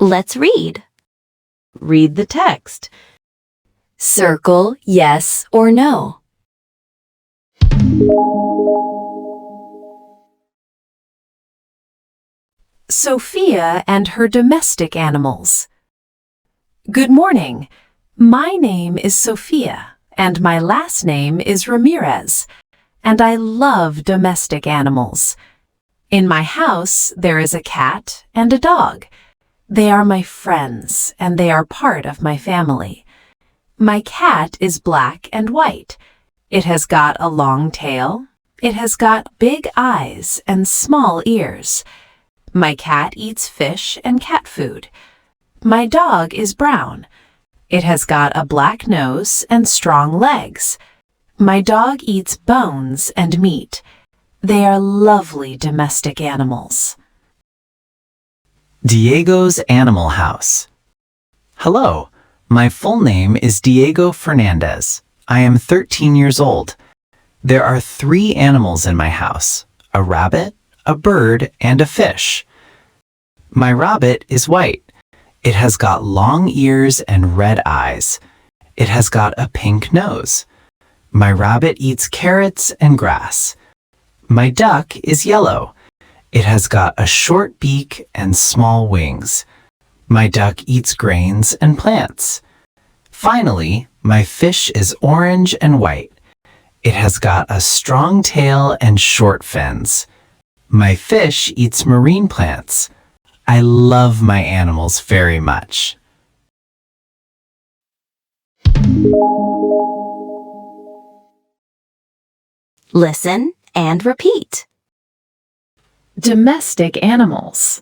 Let's read. Read the text. Circle yes or no. Sophia and her domestic animals. Good morning. My name is Sophia, and my last name is Ramirez, and I love domestic animals. In my house, there is a cat and a dog. They are my friends, and they are part of my family. My cat is black and white. It has got a long tail. It has got big eyes and small ears. My cat eats fish and cat food. My dog is brown. It has got a black nose and strong legs. My dog eats bones and meat. They are lovely domestic animals. Diego's Animal House. Hello, my full name is Diego Fernandez. I am 13 years old. There are 3 animals in my house, a rabbit, a bird, and a fish. My rabbit is white. It has got long ears and red eyes. It has got a pink nose. My rabbit eats carrots and grass. My duck is yellow. It has got a short beak and small wings. My duck eats grains and plants. Finally, my fish is orange and white. It has got a strong tail and short fins. My fish eats marine plants. I love my animals very much. Listen and repeat. Domestic animals.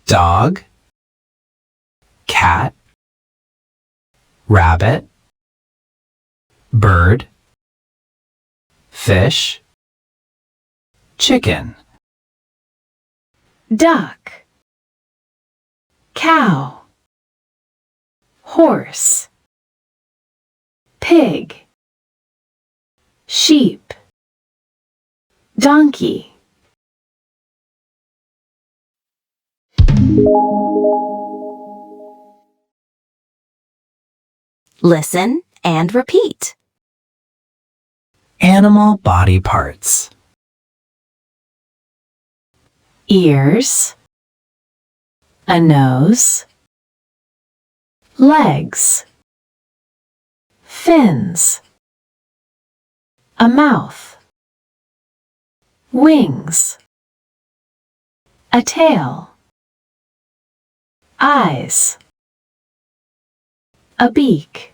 Dog, cat, rabbit, bird, fish, chicken, Duck, cow, horse, pig, sheep, donkey. Listen and repeat. animal body parts. Ears, a nose, legs, fins, a mouth, wings, a tail, eyes, a beak.